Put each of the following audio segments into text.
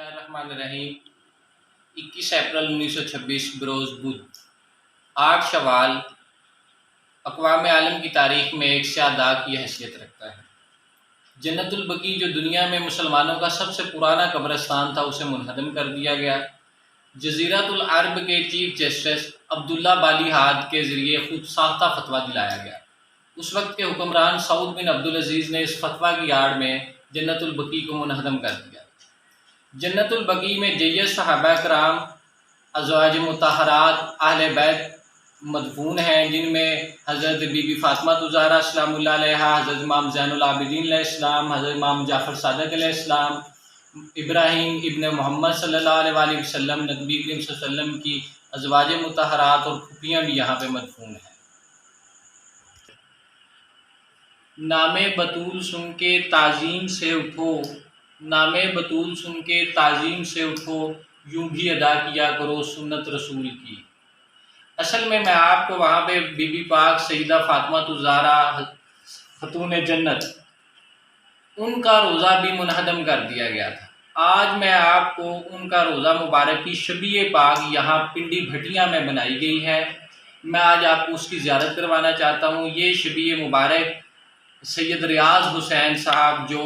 اللہ الرحمن الرحیم 21 اپریل 1926 بروز بدھ 8 شوال اقوام عالم کی تاریخ میں ایک سیاہ داغ کی حیثیت رکھتا ہے۔ جنت البقیع جو دنیا میں مسلمانوں کا سب سے پرانا قبرستان تھا اسے منہدم کر دیا گیا۔ جزیرۃ العرب کے چیف جسٹس عبداللہ بالی ہاد کے ذریعے خود ساختہ فتویٰ دلایا گیا۔ اس وقت کے حکمران سعود بن عبدالعزیز نے اس فتویٰ کی آڑ میں جنت البقیع کو منہدم کر دیا۔ جنت البقیع میں جیش صحابہ کرام، ازواج مطہرات، اہل بیت مدفون ہیں، جن میں حضرت بی بی فاطمہ الزہرا سلام اللہ علیہا، حضرت امام زین العابدین علیہ السلام، حضرت امام جعفر صادق علیہ السلام، ابراہیم ابن محمد صلی اللہ علیہ وآلہ وسلم، نبی کریم صلی اللہ علیہ وسلم کی ازواج مطہرات اور پھوپھیاں بھی یہاں پہ مدفون ہیں۔ نام بطول سن کے تعظیم سے اٹھو، نام بطول سن کے تعظیم سے اٹھو، یوں بھی ادا کیا کرو سنت رسول کی۔ اصل میں آپ کو وہاں پہ بی بی پاک سیدہ فاطمہ الزہرا خاتون جنت ان کا روزہ بھی منہدم کر دیا گیا تھا۔ آج میں آپ کو ان کا روزہ مبارک کی شبیہ پاک یہاں پنڈی بھٹیاں میں بنائی گئی ہے، میں آج آپ کو اس کی زیارت کروانا چاہتا ہوں۔ یہ شبیہ مبارک سید ریاض حسین صاحب جو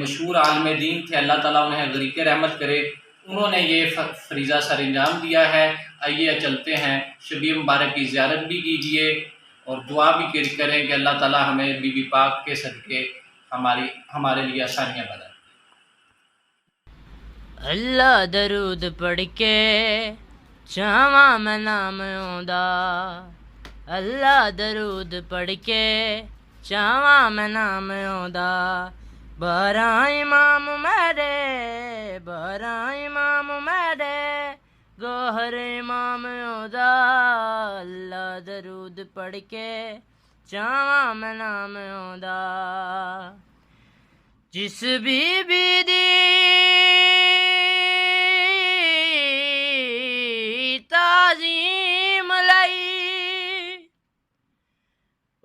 مشہور عالم دین تھے، اللہ تعالیٰ انہیں غریق رحمت کرے، انہوں نے یہ فریضہ سر انجام دیا ہے۔ آئیے چلتے ہیں، شبیہ مبارک کی زیارت بھی کیجیے اور دعا بھی کریں کہ اللہ تعالیٰ ہمیں بی بی پاک کے صدقے ہمارے لیے آسانیاں بنائے۔ اللہ درود پڑھ کے چاواں میں نام آوندا، اللہ درود پڑھ کے چاواں میں نام آوندا، باراں امام میرے، باراں امام میرے، گوہر امام آوندا، اللہ درود پڑھ کے چاواں میں نام آوندا۔ جس بی دی تعظیم لئی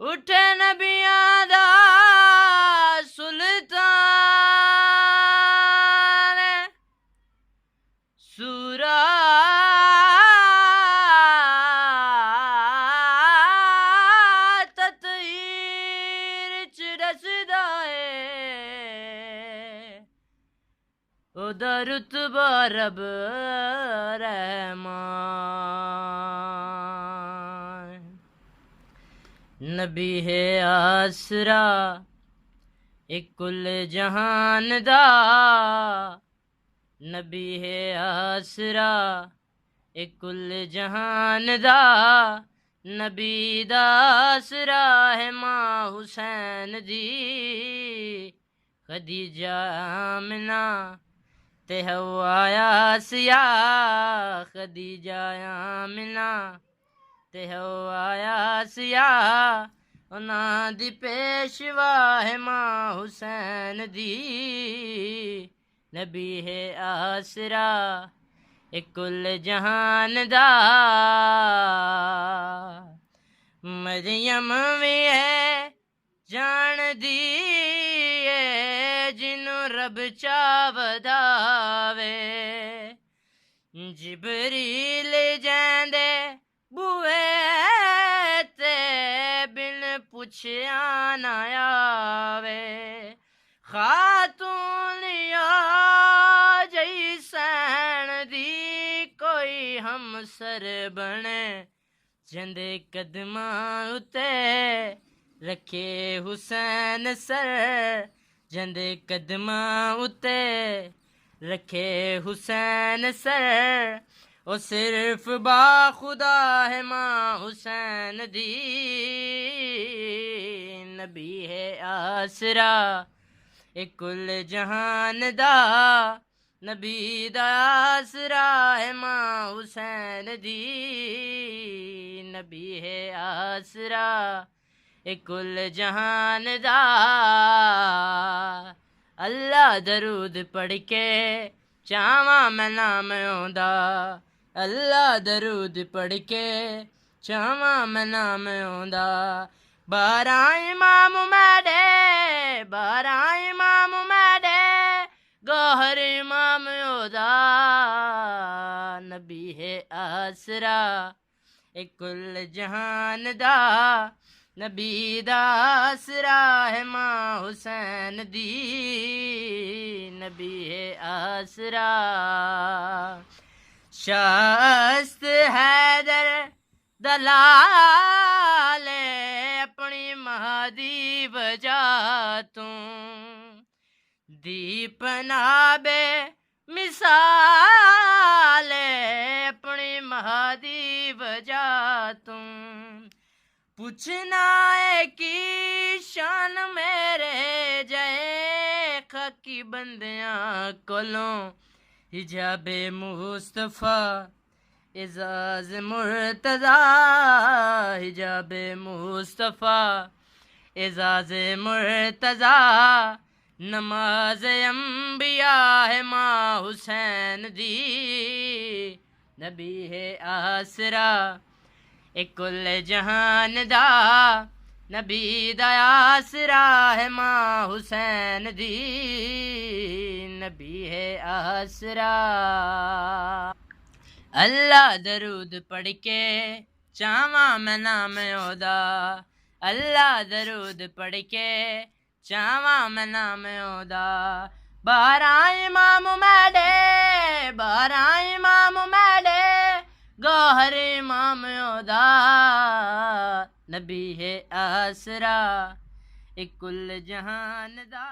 اٹھے نبیاں دا سلطان، سورہ تطہیر چ رسدا ہے اُدا رتبہ رب رحمان۔ نبی ہے آسرا ایک کل جہان دا، نبی ہے آسرا ایک کل جہان دا، نبی دا آسرا ہے ماں حسین دی، خدیجہ آمنہ تے حوا آسیہ، خدیجہ آمنہ تے حوا آسیہ، انہاں دی پیشوا ہے ماں حسین دی، نبی ہے آسرا ایک کل جہان دا۔ مریم وی ہے جان دی جنوں رب چاودا وے، جبریل جاندے بوئے تے بن پچھیا نہ آوے، خاتون یا جیسین دی کوئی ہمسر بنے، جندے قدماں اتے رکھے حسین سر، جندے قدماں اتے رکھے حسین سر، او صرف با خدا ہے ماں حسین دی، نبی ہے آسرا ایک کل جہان دا، نبی دا آسرا ہے ماں حسین دی، نبی ہے آسرا ایک کل جہان دا۔ اللہ درود پڑھ کے چاواں میں نام آوندا، اللہ درود پڑھ کے چاواں میں نام آوندا، باراں امام میرے، باراں امام میرے، گوہر امام ਉਹਦਾ ਨਬੀ ਹੈ ਆਸਰਾ ਇਹ ਕੁੱਲ ਜਹਾਨ ਦਾ ਨਬੀ ਦਾ ਆਸਰਾ ਹੈ ਮਾਂ ਹੁਸੈਨ ਦੀ ਨਬੀ ਹੈ ਆਸਰਾ ਸ਼ਾਸਤ ਹੈਦਰ ਦਲਾਲੇ ਆਪਣੀ ਮਾਂ ਦੀ ਵਜ੍ਹਾ ਤੋਂ ਦੀਪ ਨਾਬੇ ਮਿਸਾਲੇ ਆਪਣੀ ਮਾਂ ਦੀ ਵਜ੍ਹਾ ਤੋਂ ਪੁੱਛਣਾ ਹੈ ਕੀ ਸ਼ਾਨ ਮੇਰੇ ਜੈ ਖਾਕੀ ਬੰਦਿਆਂ ਕੋਲੋਂ ਹਿਜਾਬੇ ਮੁਸਤਫਾ اعزاز مرتضی حجاب مصطفیٰ اعزاز مرتضی نماز انبیاء ہے ماں حسین دی نبی ہے آسرا اے کل جہان دا نبی دا آسرا ہے ماں حسین دی نبی ہے آسرا اللہ درود پڑھ کے چاواں میں نام اودا اللہ درود پڑھ کے چاواں میں نام اودا باراں امام میڈے باراں امام میڈے گوہر امام اودا نبی ہے آسرا اے کل جہان دا